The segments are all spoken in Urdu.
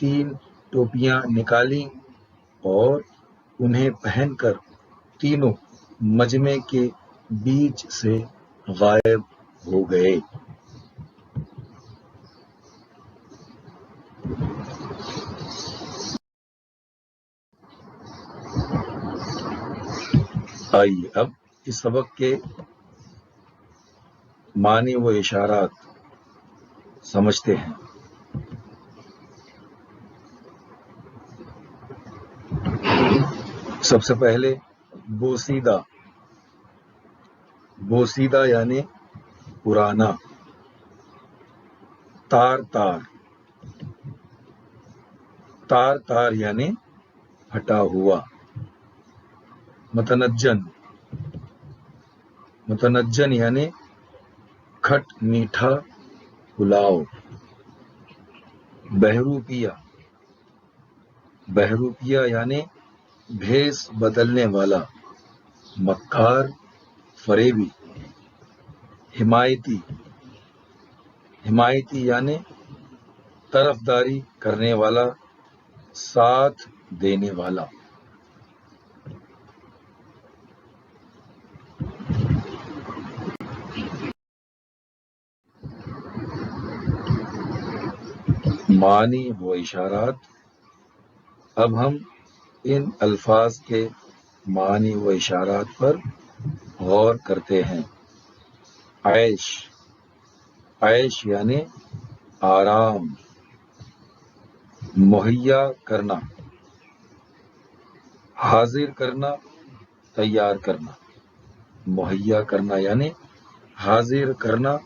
3 ٹوپیاں نکالیں اور انہیں پہن کر تینوں مجمع کے بیچ سے غائب ہو گئے۔ آئیے اب اس سبق کے معنی و اشارات سمجھتے ہیں۔ سب سے پہلے بوسیدہ، بوسیدہ یعنی پرانا۔ تار تار، تار تار یعنی پھٹا ہوا۔ متنجن، متنجن یعنی کھٹ میٹھا پلاؤ۔ بہروپیہ، بہروپیہ یعنی بھیس بدلنے والا، مکار، فریبی۔ حمایتی، حمایتی یعنی طرفداری کرنے والا، ساتھ دینے والا۔ معنی و اشارات۔ اب ہم ان الفاظ کے معنی و اشارات پر غور کرتے ہیں۔ عیش، عیش یعنی آرام۔ مہیا کرنا، حاضر کرنا، تیار کرنا۔ مہیا کرنا یعنی حاضر کرنا،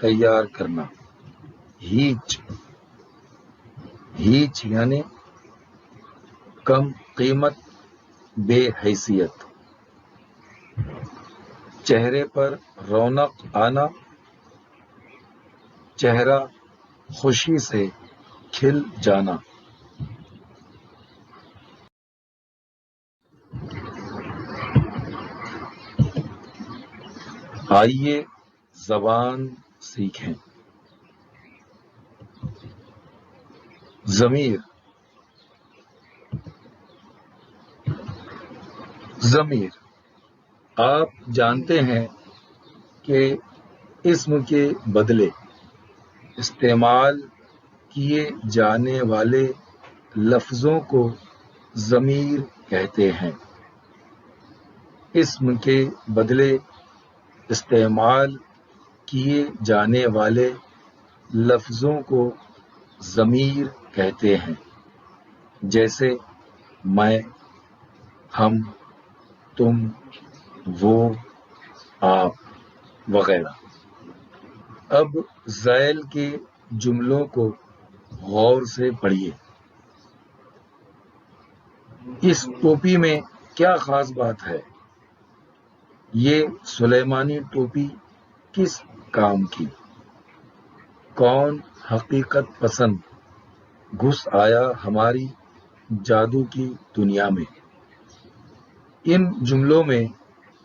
تیار کرنا۔ ہیچ، ہیچ یعنی کم قیمت، بے حیثیت۔ چہرے پر رونق آنا، چہرہ خوشی سے کھل جانا۔ آئیے زبان سیکھیں۔ ضمیر، ضمیر آپ جانتے ہیں کہ اسم کے بدلے استعمال کیے جانے والے لفظوں کو ضمیر کہتے ہیں۔ اسم کے بدلے استعمال کیے جانے والے لفظوں کو ضمیر کہتے ہیں، جیسے میں، ہم، تم، وہ، آپ وغیرہ۔ اب ذیل کے جملوں کو غور سے پڑھیے۔ اس ٹوپی میں کیا خاص بات ہے؟ یہ سلیمانی ٹوپی کس کام کی؟ کون حقیقت پسند گھس آیا ہماری جادو کی دنیا میں؟ ان جملوں میں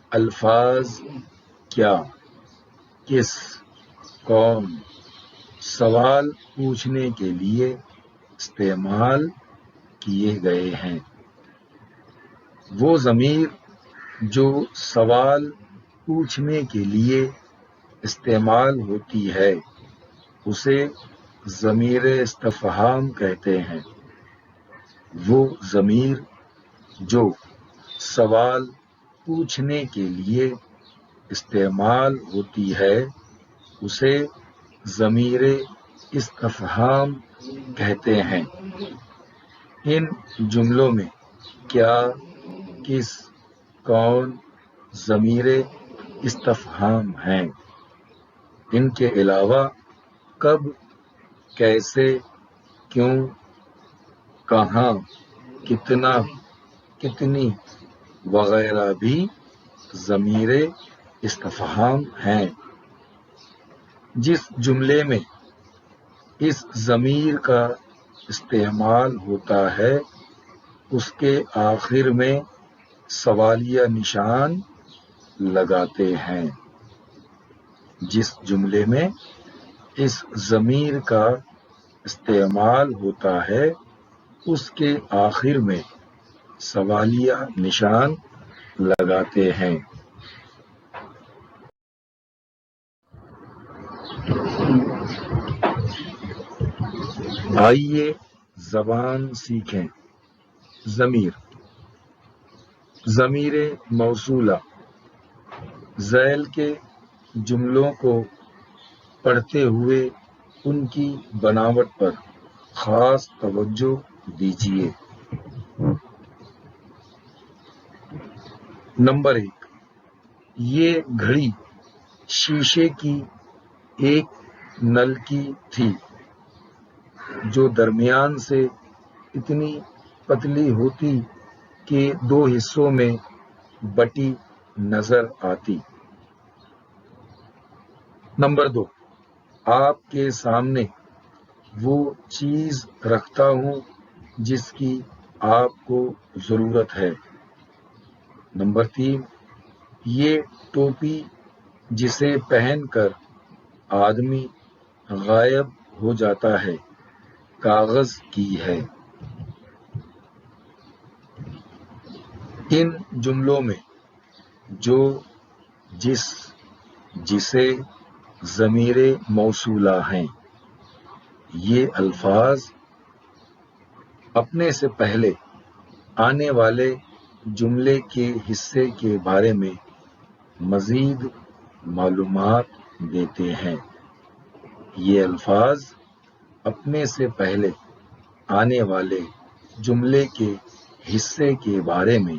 الفاظ کیا، کس، کون سوال پوچھنے کے لیے استعمال کیے گئے ہیں۔ وہ ضمیر جو سوال پوچھنے کے لیے استعمال ہوتی ہے اسے ضمیر استفہام کہتے ہیں۔ وہ ضمیر جو سوال پوچھنے کے لیے استعمال ہوتی ہے اسے ضمیر استفہام کہتے ہیں۔ ان جملوں میں کیا، کس، کون ضمیر استفہام ہیں۔ ان کے علاوہ کب، کیسے، کیوں، کہاں، کتنا، کتنی وغیرہ بھی ضمیر استفہام ہیں۔ جس جملے میں اس ضمیر کا استعمال ہوتا ہے اس کے آخر میں سوالیہ نشان لگاتے ہیں۔ جس جملے میں اس ضمیر کا استعمال ہوتا ہے اس کے آخر میں سوالیہ نشان لگاتے ہیں۔ آئیے زبان سیکھیں۔ ضمیر، ضمیر موصولہ ذیل کے جملوں کو پڑھتے ہوئے ان کی بناوٹ پر خاص توجہ دیجیے۔ نمبر 1، یہ گھڑی شیشے کی ایک نل کی تھی جو درمیان سے اتنی پتلی ہوتی کہ 2 حصوں میں بٹی نظر آتی۔ نمبر 2، آپ کے سامنے وہ چیز رکھتا ہوں جس کی آپ کو ضرورت ہے۔ نمبر 3، یہ ٹوپی جسے پہن کر آدمی غائب ہو جاتا ہے کاغذ کی ہے۔ ان جملوں میں جو، جس، جسے ضمیر موصولہ ہیں، یہ الفاظ اپنے سے پہلے آنے والے جملے کے حصے کے بارے میں مزید معلومات دیتے ہیں۔ یہ الفاظ اپنے سے پہلے آنے والے جملے کے حصے کے بارے میں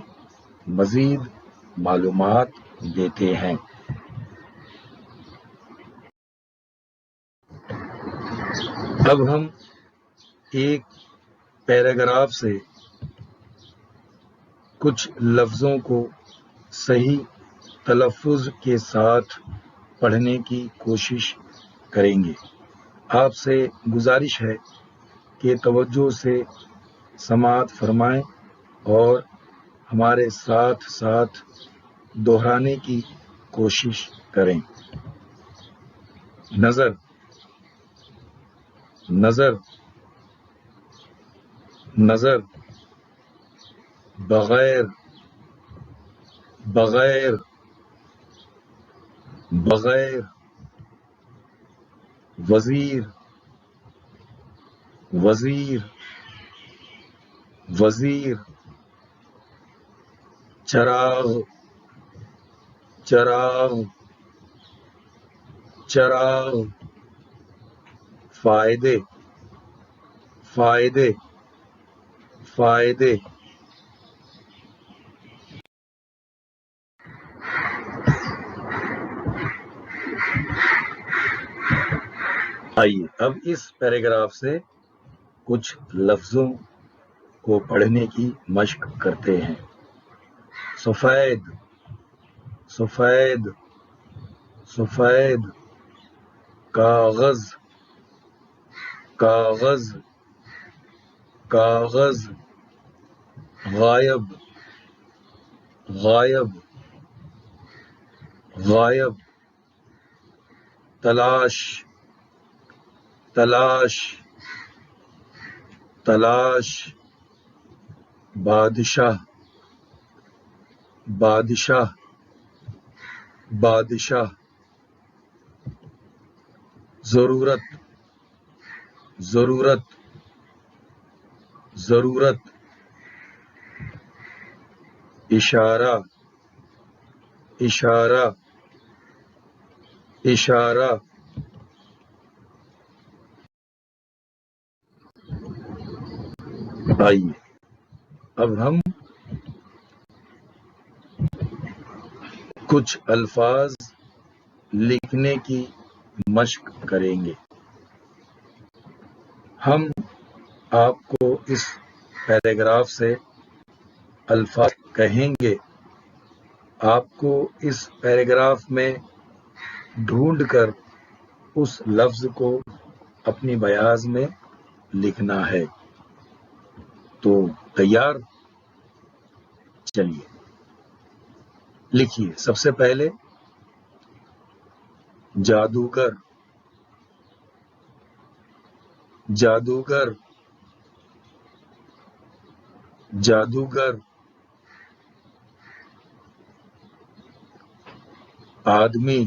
مزید معلومات دیتے ہیں۔ اب ہم ایک پیراگراف سے کچھ لفظوں کو صحیح تلفظ کے ساتھ پڑھنے کی کوشش کریں گے۔ آپ سے گزارش ہے کہ توجہ سے سماعت فرمائیں اور ہمارے ساتھ ساتھ دہرانے کی کوشش کریں۔ نظر، نظر، نظر، بغیر، بغیر، بغیر، وزیر، وزیر، وزیر، چراغ، چراغ، چراغ، فائدے، فائدے، فائدے۔ آئیے اب اس پیراگراف سے کچھ لفظوں کو پڑھنے کی مشق کرتے ہیں۔ سفید، سفید، سفید، کاغذ، کاغذ، کاغذ، غائب، غائب، غائب، تلاش، تلاش، تلاش، بادشاہ، بادشاہ، بادشاہ، ضرورت، ضرورت، ضرورت، اشارہ، اشارہ، اشارہ۔ آئیے اب ہم کچھ الفاظ لکھنے کی مشق کریں گے۔ ہم آپ کو اس پیراگراف سے الفاظ کہیں گے۔ آپ کو اس پیراگراف میں ڈھونڈ کر اس لفظ کو اپنی بیاض میں لکھنا ہے۔ تو تیار؟ چلیے لکھیے۔ سب سے پہلے جادوگر، جادوگر، جادوگر آدمی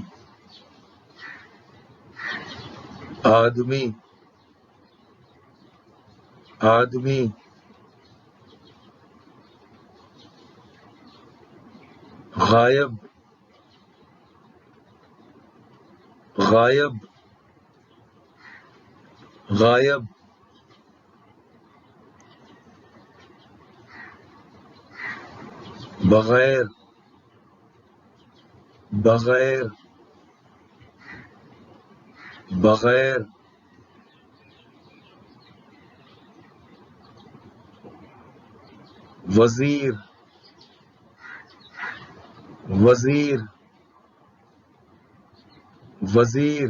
آدمی آدمی غائب غائب غائب بغیر بغیر بغیر وزیر وزیر وزیر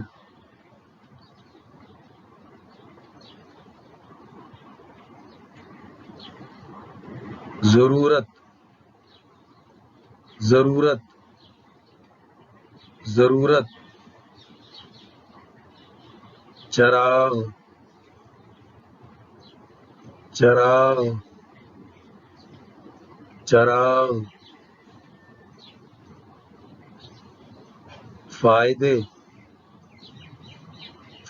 ضرورت ضرورت ضرورت چراغ چراغ چراغ فائدے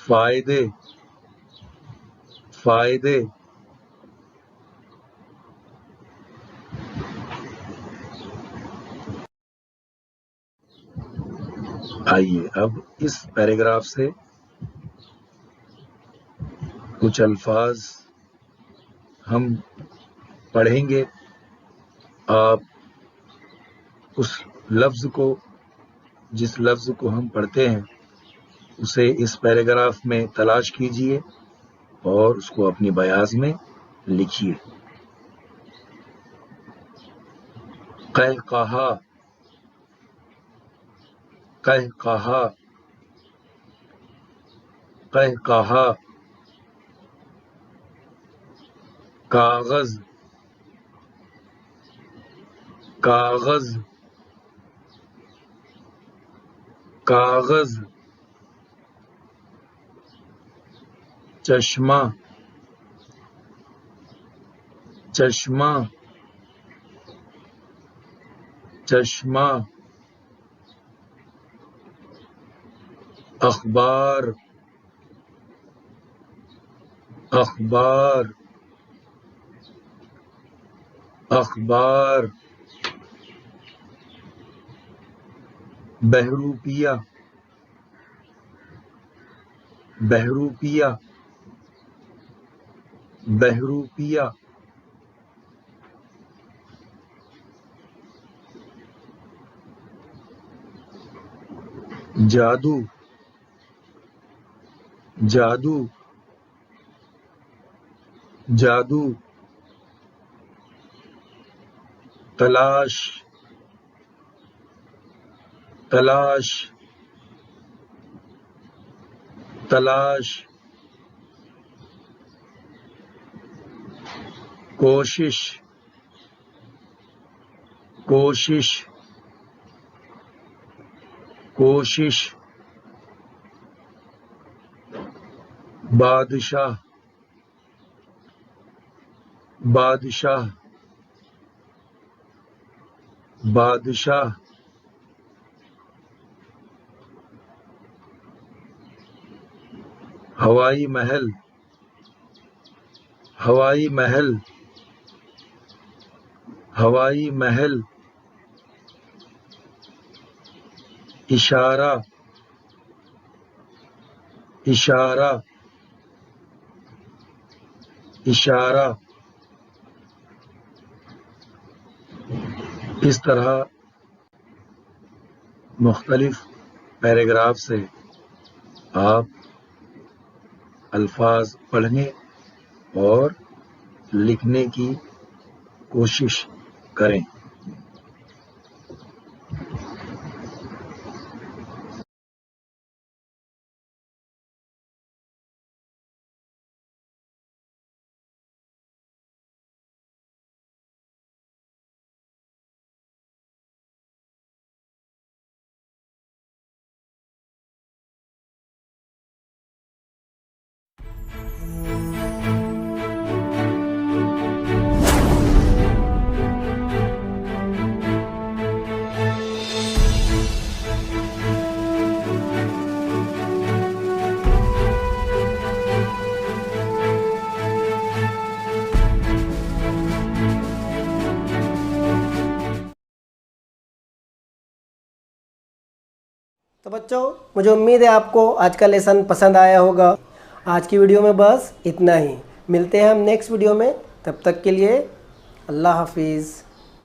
فائدے فائدے آئیے اب اس پیراگراف سے کچھ الفاظ ہم پڑھیں گے. آپ اس لفظ کو جس لفظ کو ہم پڑھتے ہیں اسے اس پیراگراف میں تلاش کیجئے اور اس کو اپنی بیاض میں لکھیے. قہقہا قہقہا قہقہا کاغذ کاغذ کاغذ چشمہ چشمہ چشمہ اخبار اخبار اخبار بہروپیہ بہروپیہ بہروپیہ جادو جادو جادو تلاش تلاش تلاش کوشش کوشش کوشش بادشاہ بادشاہ بادشاہ ہوائی محل ہوائی محل ہوائی محل اشارہ اشارہ اشارہ. اس طرح مختلف پیراگراف سے آپ الفاظ پڑھنے اور لکھنے کی کوشش کریں. تو بچوں مجھے امید ہے آپ کو آج کا لیسن پسند آیا ہوگا. آج کی ویڈیو میں بس اتنا ہی. ملتے ہیں ہم نیکسٹ ویڈیو میں. تب تک کے لیے اللہ حافظ.